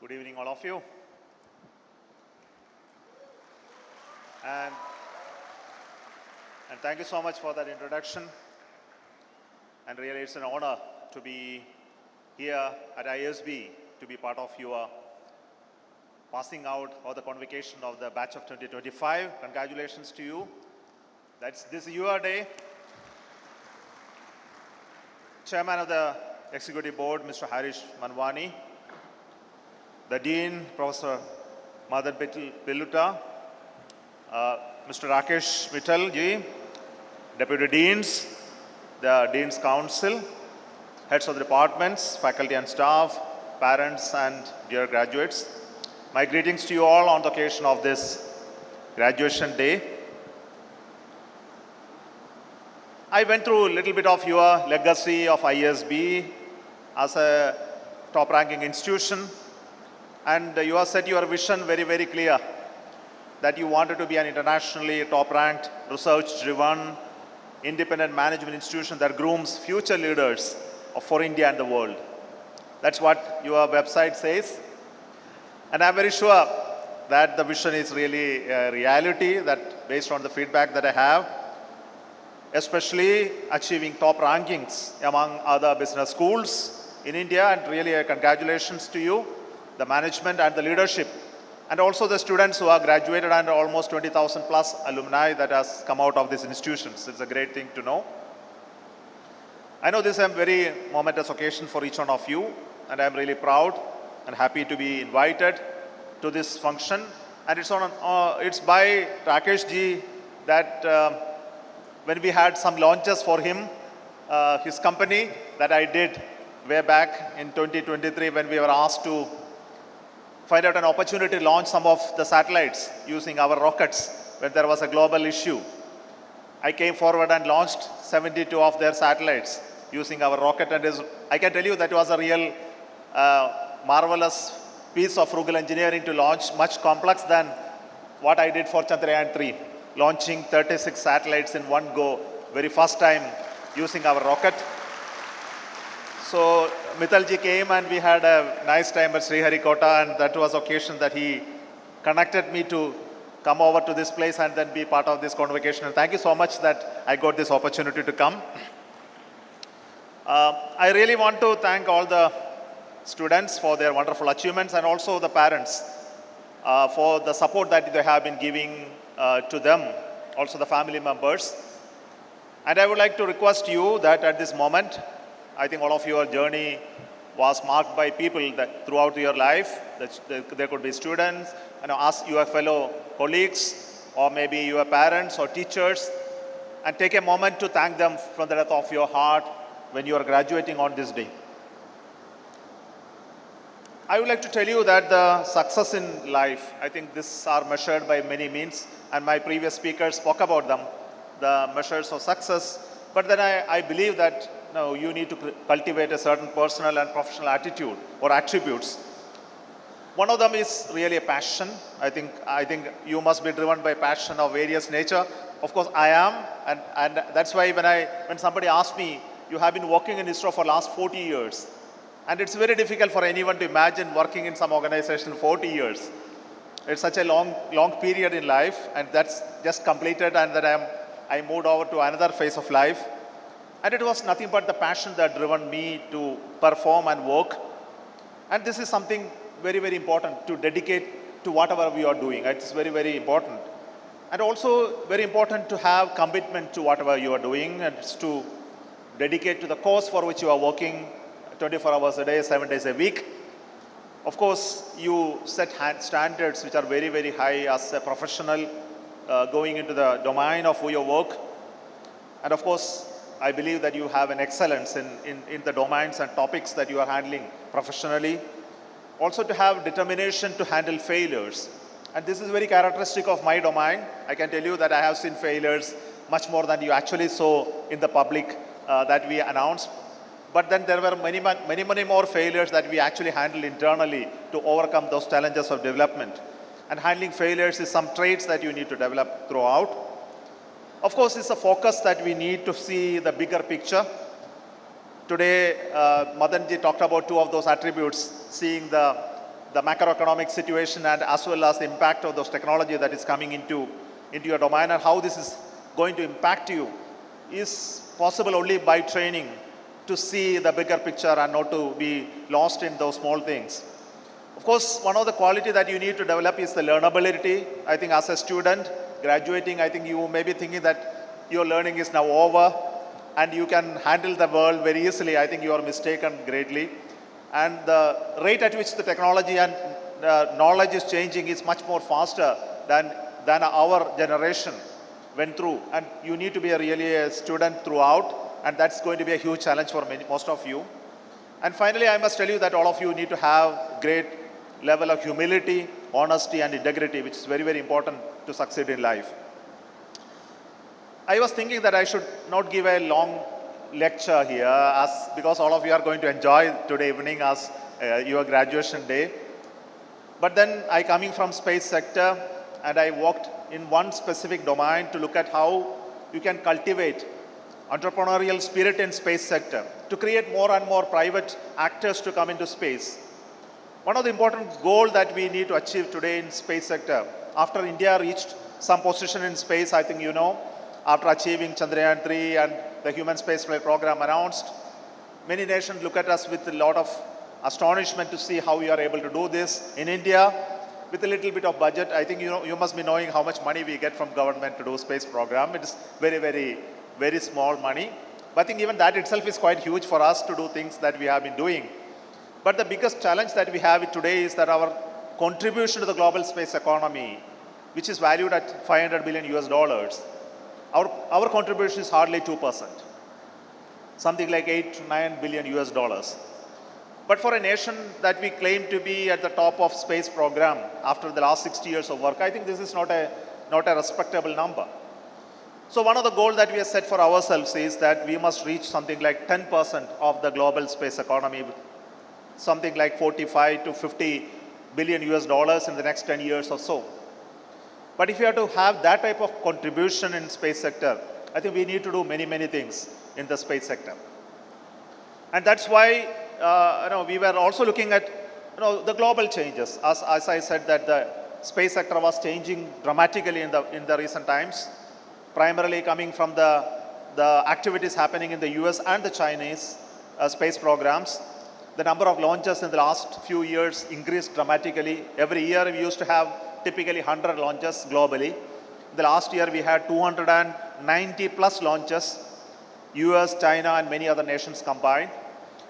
Good evening, all of you. And thank you so much for that introduction. And really, it's an honor to be here at ISB to be part of your passing out or the convocation of the batch of 2025. Congratulations to you. This is your day. Chairman of the Executive Board, Mr. Harish Manwani, the Dean, Professor Madan Pilluta, Mr. Rakesh Mittal ji, Deputy Deans, the Dean's Council, heads of the departments, faculty and staff, parents and dear graduates. My greetings to you all on the occasion of this graduation day. I went through a little bit of your legacy of ISB as a top-ranking institution, and you have set your vision very, very clear that you wanted to be an internationally top-ranked, research-driven, independent management institution that grooms future leaders for India and the world. That's what your website says. And I'm very sure that the vision is really a reality, that based on the feedback that I have, especially achieving top rankings among other business schools in India. And really congratulations to you, the management and the leadership, and also the students who are graduated and almost 20,000 plus alumni that has come out of these institutions. It's a great thing to know. I know this is a very momentous occasion for each one of you, and I'm really proud and happy to be invited to this function. And it's by Rakesh ji that when we had some launches for him, his company that I did way back in 2023 when we were asked to find out an opportunity to launch some of the satellites using our rockets when there was a global issue. I came forward and launched 72 of their satellites using our rocket, and I can tell you that it was a real marvelous piece of frugal engineering to launch, much complex than what I did for Chandrayaan 3. Launching 36 satellites in one go, very first time using our rocket. So Mittalji came and we had a nice time at Sriharikota, and that was occasion that he connected me to come over to this place and then be part of this convocation. And thank you so much that I got this opportunity to come. I really want to thank all the students for their wonderful achievements, and also the parents for the support that they have been giving to them, also the family members. And I would like to request you that at this moment, I think all of your journey was marked by people that throughout your life, that there could be students, ask your fellow colleagues, or maybe your parents or teachers, and take a moment to thank them from the depth of your heart when you are graduating on this day. I would like to tell you that the success in life, I think these are measured by many means, and my previous speakers spoke about them, the measures of success. But then I believe that you need to cultivate a certain personal and professional attitude or attributes. One of them is really a passion. I think you must be driven by passion of various nature. Of course, I am, and that's why when somebody asks me, you have been working in ISRO for the last 40 years. And it's very difficult for anyone to imagine working in some organization 40 years. It's such a long period in life, and that's just completed, and then I moved over to another phase of life. And it was nothing but the passion that driven me to perform and work. And this is something very, very important to dedicate to whatever we are doing. It's very, very important. And also very important to have commitment to whatever you are doing, and it's to dedicate to the cause for which you are working 24 hours a day, 7 days a week. Of course, you set standards which are very, very high as a professional going into the domain of your work. And of course, I believe that you have an excellence in the domains and topics that you are handling professionally. Also to have determination to handle failures. And this is very characteristic of my domain. I can tell you that I have seen failures much more than you actually saw in the public that we announced. But then there were many more failures that we actually handled internally to overcome those challenges of development. And handling failures is some traits that you need to develop throughout. Of course, it's a focus that we need to see the bigger picture. Today, Madanji talked about two of those attributes, seeing the the macroeconomic situation and as well as the impact of those technology that is coming into your domain and how this is going to impact you is possible only by training to see the bigger picture and not to be lost in those small things. Of course, one of the quality that you need to develop is the learnability. I think as a student graduating, I think you may be thinking that your learning is now over and you can handle the world very easily. I think you are mistaken greatly. And the rate at which the technology and knowledge is changing is much more faster than our generation went through. And you need to be really a student throughout, and that's going to be a huge challenge for most of you. And finally, I must tell you that all of you need to have great level of humility, honesty, and integrity, which is very, very important to succeed in life. I was thinking that I should not give a long lecture here because all of you are going to enjoy today evening as your graduation day. But then I coming from space sector and I worked in one specific domain to look at how you can cultivate entrepreneurial spirit in space sector to create more and more private actors to come into space. One of the important goals that we need to achieve today in space sector, after India reached some position in space, I think you know, after achieving Chandrayaan 3 and the human spaceflight program announced, many nations look at us with a lot of astonishment to see how we are able to do this. In India, with a little bit of budget, I think you must be knowing how much money we get from government to do space program. It is very, very, very small money. But I think even that itself is quite huge for us to do things that we have been doing. But the biggest challenge that we have today is that our contribution to the global space economy, which is valued at $500 billion US, our contribution is hardly 2%, something like 8 to 9 billion US. But for a nation that we claim to be at the top of space program after the last 60 years of work, I think this is not a respectable number. So one of the goals that we have set for ourselves is that we must reach something like 10% of the global space economy, something like 45 to 50 billion US in the next 10 years or so. But if you have to have that type of contribution in space sector, I think we need to do many, many things in the space sector. And that's why we were also looking at the global changes. As I said that the space sector was changing dramatically in the recent times, primarily coming from the activities happening in the US and the Chinese space programs. The number of launches in the last few years increased dramatically. Every year we used to have typically 100 launches globally. The last year we had 290 plus launches, US, China, and many other nations combined.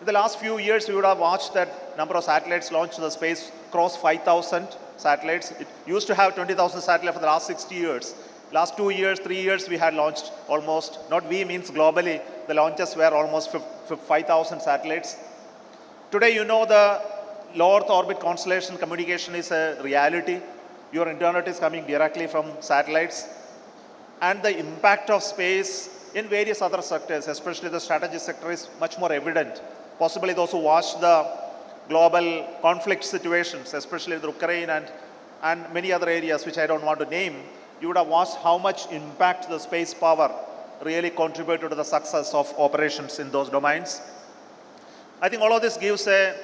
In the last few years, we would have watched that number of satellites launched to the space cross 5,000 satellites. It used to have 20,000 satellites for the last 60 years. Last 2 years, 3 years, we had launched almost, not we means globally, the launches were almost 5,000 satellites. Today, the low Earth orbit constellation communication is a reality. Your internet is coming directly from satellites. And the impact of space in various other sectors, especially the strategy sector, is much more evident. Possibly those who watch the global conflict situations, especially with Ukraine and many other areas which I don't want to name, you would have watched how much impact the space power really contributed to the success of operations in those domains. I think all of this gives a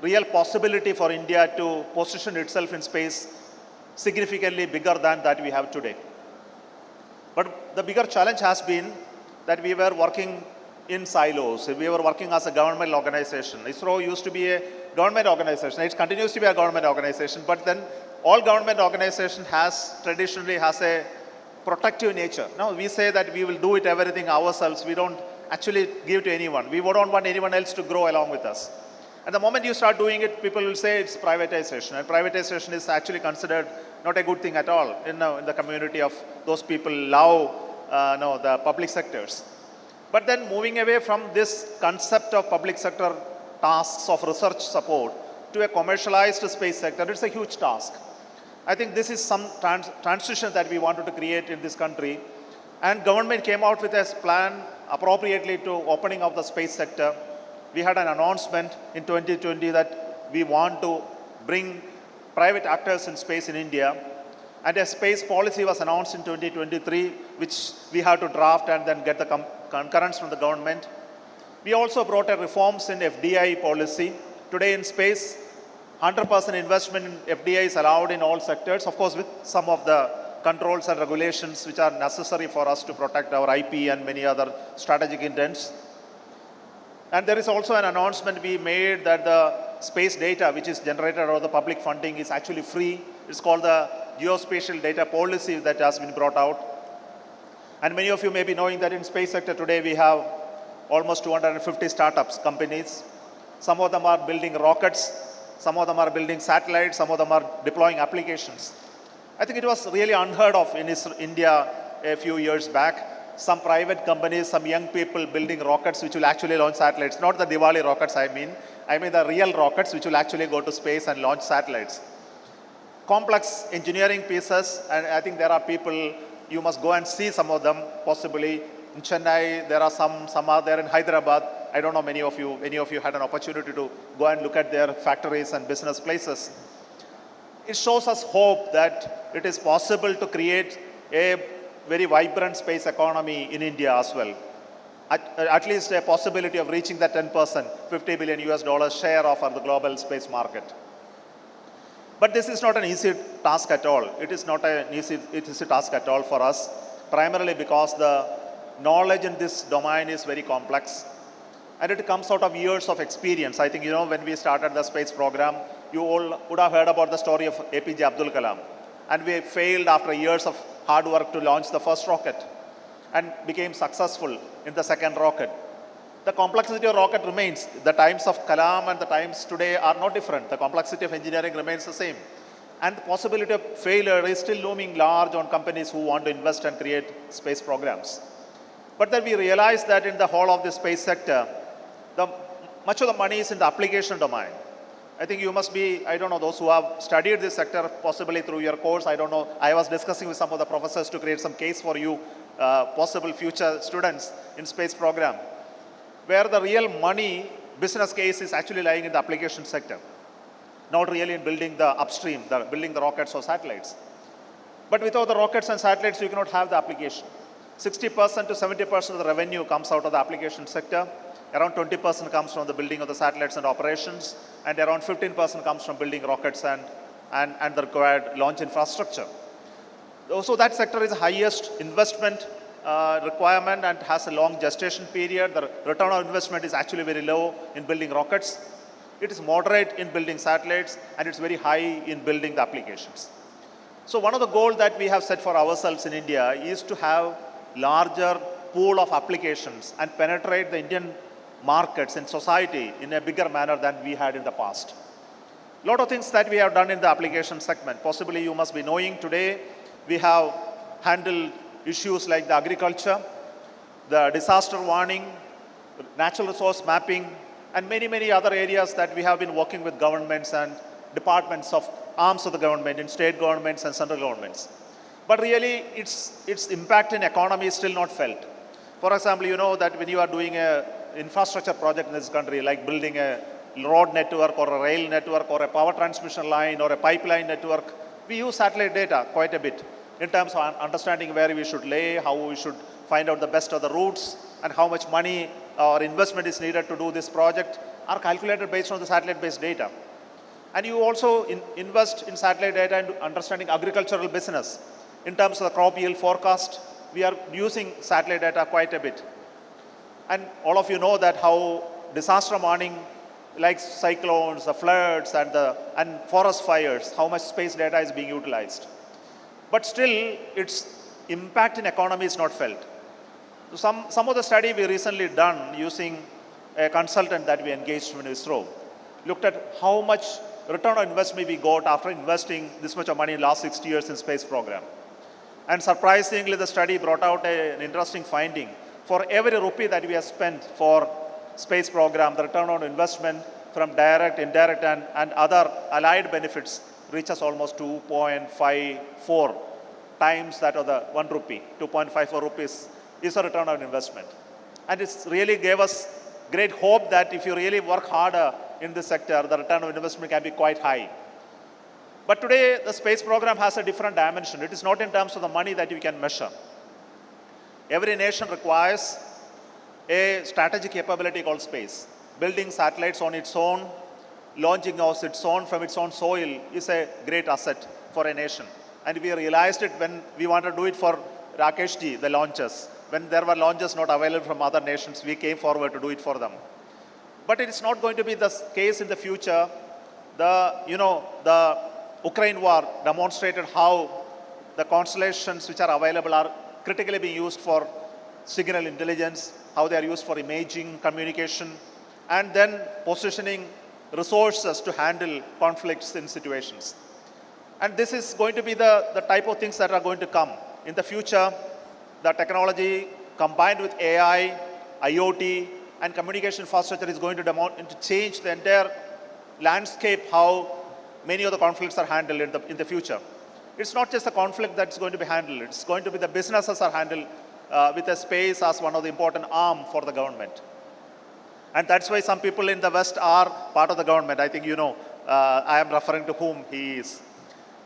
real possibility for India to position itself in space significantly bigger than that we have today. But the bigger challenge has been that we were working in silos. We were working as a government organization. ISRO used to be a government organization. It continues to be a government organization, but then all government organization traditionally has a protective nature. Now we say that we will do it everything ourselves. We don't actually give to anyone. We don't want anyone else to grow along with us. And the moment you start doing it, people will say it's privatization. And privatization is actually considered not a good thing at all in the community of those people love the public sectors. But then moving away from this concept of public sector tasks of research support to a commercialized space sector, it's a huge task. I think this is some transition that we wanted to create in this country. And government came out with a plan appropriately to opening of the space sector. We had an announcement in 2020 that we want to bring private actors in space in India. And a space policy was announced in 2023, which we have to draft and then get the concurrence from the government. We also brought a reforms in FDI policy. Today in space, 100% investment in FDI is allowed in all sectors, of course with some of the controls and regulations which are necessary for us to protect our IP and many other strategic intents. And there is also an announcement we made that the space data which is generated out of the public funding is actually free. It's called the geospatial data policy that has been brought out. And many of you may be knowing that in space sector today we have almost 250 startups, companies. Some of them are building rockets, some of them are building satellites, some of them are deploying applications. I think it was really unheard of in India a few years back. Some private companies, some young people building rockets which will actually launch satellites. Not the Diwali rockets I mean the real rockets which will actually go to space and launch satellites. Complex engineering pieces, and I think there are people, you must go and see some of them possibly. In Chennai, there are some are there in Hyderabad. I don't know many of you had an opportunity to go and look at their factories and business places. It shows us hope that it is possible to create a very vibrant space economy in India as well. At least a possibility of reaching that 10%, $50 billion share of the global space market. But this is not an easy task at all. It is not an easy task at all for us, primarily because the knowledge in this domain is very complex. And it comes out of years of experience. I think, when we started the space program, you all would have heard about the story of APJ Abdul Kalam. And we failed after years of hard work to launch the first rocket and became successful in the second rocket. The complexity of rocket remains. The times of Kalam and the times today are not different. The complexity of engineering remains the same. And the possibility of failure is still looming large on companies who want to invest and create space programs. But then we realized that in the whole of the space sector, much of the money is in the application domain. I think you must be, I don't know, those who have studied this sector possibly through your course, I don't know. I was discussing with some of the professors to create some case for you, possible future students in space program, where the real money, business case is actually lying in the application sector, not really in building the upstream, building the rockets or satellites. But without the rockets and satellites, you cannot have the application. 60% to 70% of the revenue comes out of the application sector. Around 20% comes from the building of the satellites and operations, and around 15% comes from building rockets and the required launch infrastructure. So that sector is the highest investment requirement and has a long gestation period. The return on investment is actually very low in building rockets. It is moderate in building satellites, and it's very high in building the applications. So one of the goals that we have set for ourselves in India is to have larger pool of applications and penetrate the Indian markets and society in a bigger manner than we had in the past. A lot of things that we have done in the application segment. Possibly you must be knowing today, we have handled issues like the agriculture, the disaster warning, natural resource mapping, and many, many other areas that we have been working with governments and departments of arms of the government, in state governments and central governments. But really, its impact in economy is still not felt. For example, you know that when you are doing an infrastructure project in this country, like building a road network or a rail network or a power transmission line or a pipeline network, we use satellite data quite a bit in terms of understanding where we should lay, how we should find out the best of the routes, and how much money or investment is needed to do this project are calculated based on the satellite-based data. And you also invest in satellite data and understanding agricultural business. In terms of the crop yield forecast, we are using satellite data quite a bit. And all of you know that how disaster warning, like cyclones, the floods, and forest fires, how much space data is being utilized. But still, its impact in economy is not felt. So some of the study we recently done using a consultant that we engaged in ISRO looked at how much return on investment we got after investing this much of money in the last 60 years in space program. And surprisingly, the study brought out an interesting finding. For every rupee that we have spent for space program, the return on investment from direct, indirect, and other allied benefits reaches almost 2.54 times that of the 1 rupee. 2.54 rupees is a return on investment. And it really gave us great hope that if you really work harder in this sector, the return on investment can be quite high. But today, the space program has a different dimension. It is not in terms of the money that you can measure. Every nation requires a strategic capability called space. Building satellites on its own, launching of its own from its own soil is a great asset for a nation. And we realized it when we wanted to do it for Rakeshji, the launches. When there were launches not available from other nations, we came forward to do it for them. But it is not going to be the case in the future. The Ukraine war demonstrated how the constellations which are available are critically being used for signal intelligence, how they are used for imaging, communication, and then positioning resources to handle conflicts in situations. And this is going to be the type of things that are going to come. In the future, the technology combined with AI, IoT, and communication infrastructure is going to change the entire landscape how many of the conflicts are handled in the future. It's not just the conflict that's going to be handled. It's going to be the businesses are handled with a space as one of the important arm for the government. And that's why some people in the West are part of the government. I think you know, I am referring to whom he is.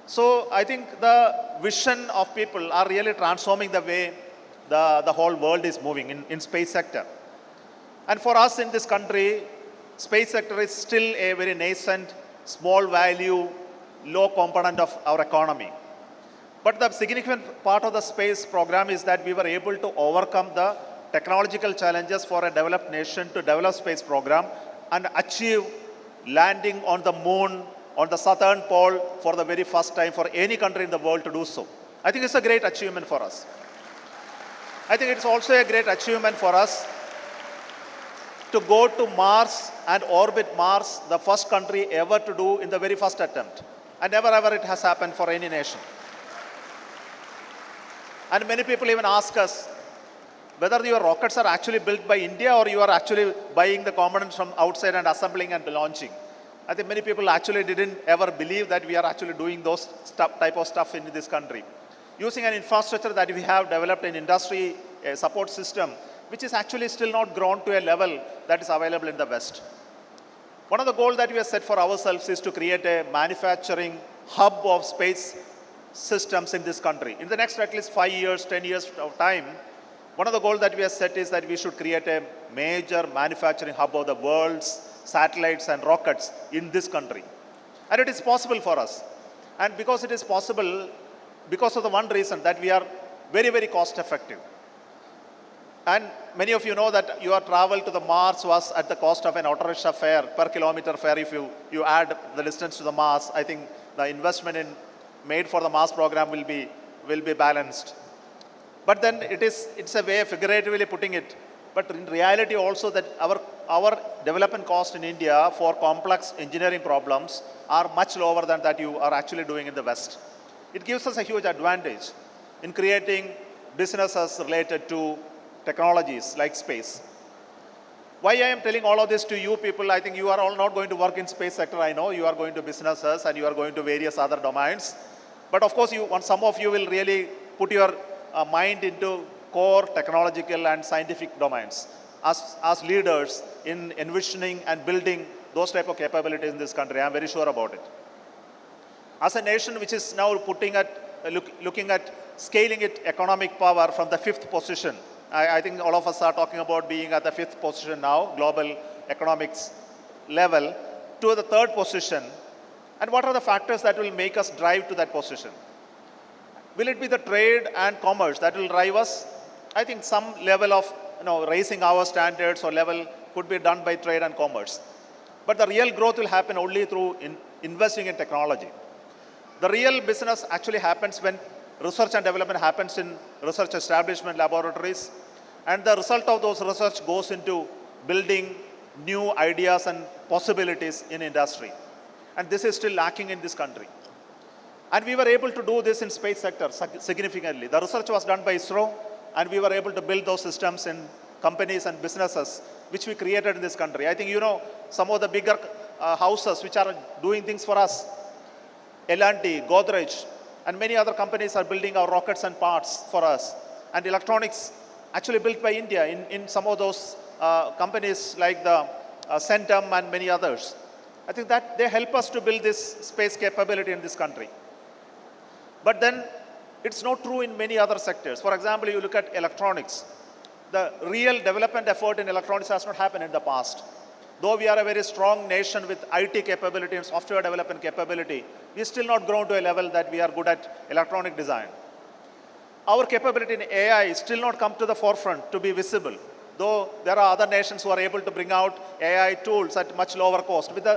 So I think the vision of people are really transforming the way the whole world is moving in space sector. And for us in this country, space sector is still a very nascent, small value, low component of our economy. But the significant part of the space program is that we were able to overcome the technological challenges for a developed nation to develop space program and achieve landing on the moon, on the southern pole for the very first time for any country in the world to do so. I think it's a great achievement for us. I think it's also a great achievement for us to go to Mars and orbit Mars, the first country ever to do in the very first attempt. And never ever it has happened for any nation. And many people even ask us whether your rockets are actually built by India or you are actually buying the components from outside and assembling and launching. I think many people actually didn't ever believe that we are actually doing those type of stuff in this country. Using an infrastructure that we have developed in industry, a support system, which is actually still not grown to a level that is available in the West. One of the goals that we have set for ourselves is to create a manufacturing hub of space systems in this country. In the next at least 5 years, 10 years of time, one of the goals that we have set is that we should create a major manufacturing hub of the world's satellites and rockets in this country. And it is possible for us. And because it is possible, because of the one reason that we are very, very cost effective. And many of you know that your travel to the Mars was at the cost of an auto rickshaw fare, per kilometer fare. If you add the distance to the Mars, I think the investment made for the Mars program will be balanced. But then it's a way of figuratively putting it. But in reality also that our development cost in India for complex engineering problems are much lower than that you are actually doing in the West. It gives us a huge advantage in creating businesses related to technologies like space. Why I am telling all of this to you people, I think you are all not going to work in space sector, I know. You are going to businesses and you are going to various other domains. But of course, some of you will really put your mind into core technological and scientific domains as leaders in envisioning and building those type of capabilities in this country. I am very sure about it. As a nation which is now looking at scaling its economic power from the 5th position, I think all of us are talking about being at the 5th position now, global economics level, to the 3rd position. And what are the factors that will make us drive to that position? Will it be the trade and commerce that will drive us? I think some level of raising our standards or level could be done by trade and commerce. But the real growth will happen only through investing in technology. The real business actually happens when research and development happens in research establishment laboratories, and the result of those research goes into building new ideas and possibilities in industry. And this is still lacking in this country. And we were able to do this in space sector significantly. The research was done by ISRO, and we were able to build those systems in companies and businesses which we created in this country. I think you know some of the bigger houses which are doing things for us. L&T, Godrej, and many other companies are building our rockets and parts for us. And electronics actually built by India in some of those companies like the Centum and many others. I think that they help us to build this space capability in this country. But then it's not true in many other sectors. For example, you look at electronics. The real development effort in electronics has not happened in the past. though we are a very strong nation with IT capability and software development capability, we still not grown to a level that we are good at electronic design. Our capability in AI is still not come to the forefront to be visible, though there are other nations who are able to bring out AI tools at much lower cost. With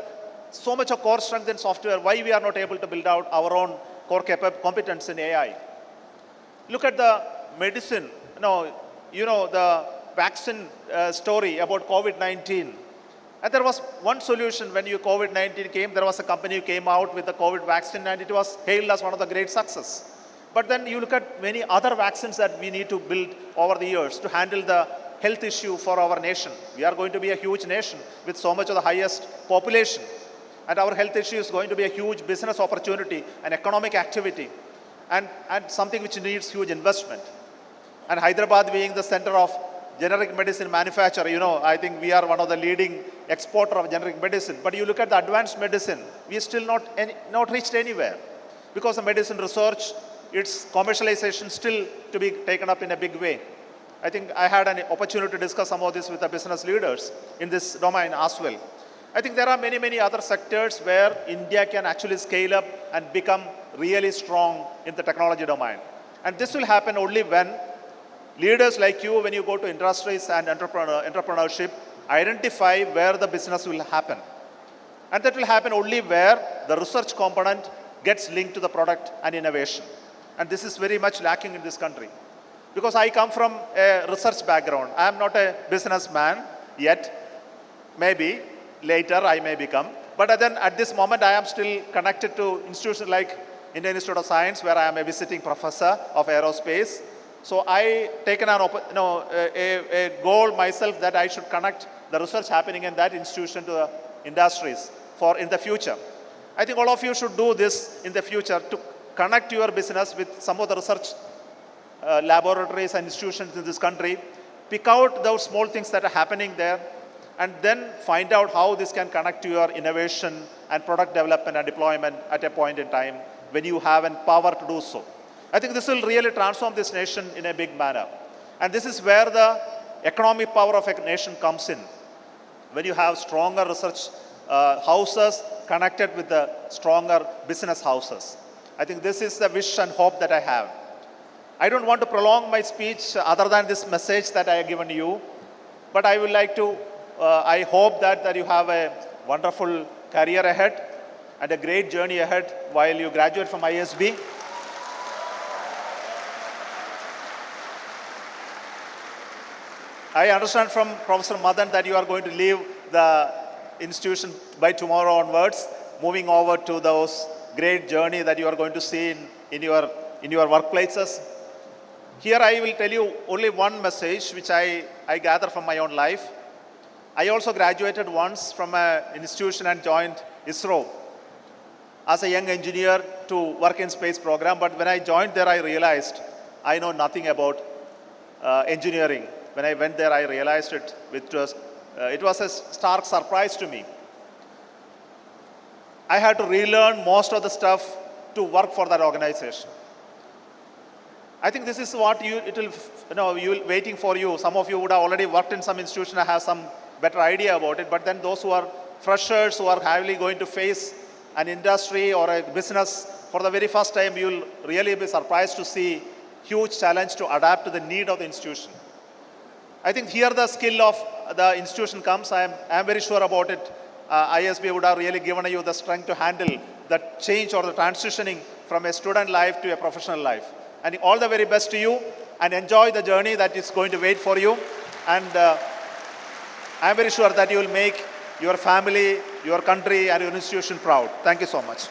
so much of core strength in software, why we are not able to build out our own core competence in AI? Look at the medicine, the vaccine story about COVID-19. And there was one solution when COVID-19 came. There was a company who came out with the COVID vaccine, and it was hailed as one of the great success. But then you look at many other vaccines that we need to build over the years to handle the health issue for our nation. We are going to be a huge nation with so much of the highest population. And our health issue is going to be a huge business opportunity and economic activity, and something which needs huge investment. And Hyderabad being the center of generic medicine manufacture, I think we are one of the leading exporter of generic medicine. But you look at the advanced medicine, we are still not reached anywhere, because the medicine research, its commercialization still to be taken up in a big way. I think I had an opportunity to discuss some of this with the business leaders in this domain as well. I think there are many, many other sectors where India can actually scale up and become really strong in the technology domain. And this will happen only when leaders like you, when you go to industries and entrepreneurship, identify where the business will happen. And that will happen only where the research component gets linked to the product and innovation. And this is very much lacking in this country. Because I come from a research background. I am not a businessman yet. Maybe later I may become. But then at this moment I am still connected to institutions like Indian Institute of Science, where I am a visiting professor of aerospace. So I taken a goal myself that I should connect the research happening in that institution to the industries for in the future. I think all of you should do this in the future to connect your business with some of the research laboratories and institutions in this country. Pick out those small things that are happening there, and then find out how this can connect to your innovation and product development and deployment at a point in time when you have the power to do so. I think this will really transform this nation in a big manner. And this is where the economic power of a nation comes in. When you have stronger research houses connected with the stronger business houses. I think this is the wish and hope that I have. I don't want to prolong my speech other than this message that I have given you, but I would like to, I hope that you have a wonderful career ahead and a great journey ahead while you graduate from ISB. I understand from Professor Madan that you are going to leave the institution by tomorrow onwards, moving over to those great journey that you are going to see in your workplaces. Here I will tell you only one message which I gather from my own life. I also graduated once from an institution and joined ISRO as a young engineer to work in space program. But when I joined there, I realized I know nothing about engineering. When I went there, I realized it was a stark surprise to me. I had to relearn most of the stuff to work for that organization. I think this is what waiting for you. Some of you would have already worked in some institution and have some better idea about it. But then those who are freshers, who are heavily going to face an industry or a business for the very first time, you will really be surprised to see huge challenge to adapt to the need of the institution. I think here the skill of the institution comes. I am very sure about it. ISB would have really given you the strength to handle the change or the transitioning from a student life to a professional life. And all the very best to you, and enjoy the journey that is going to wait for you. And I am very sure that you will make your family, your country, and your institution proud. Thank you so much.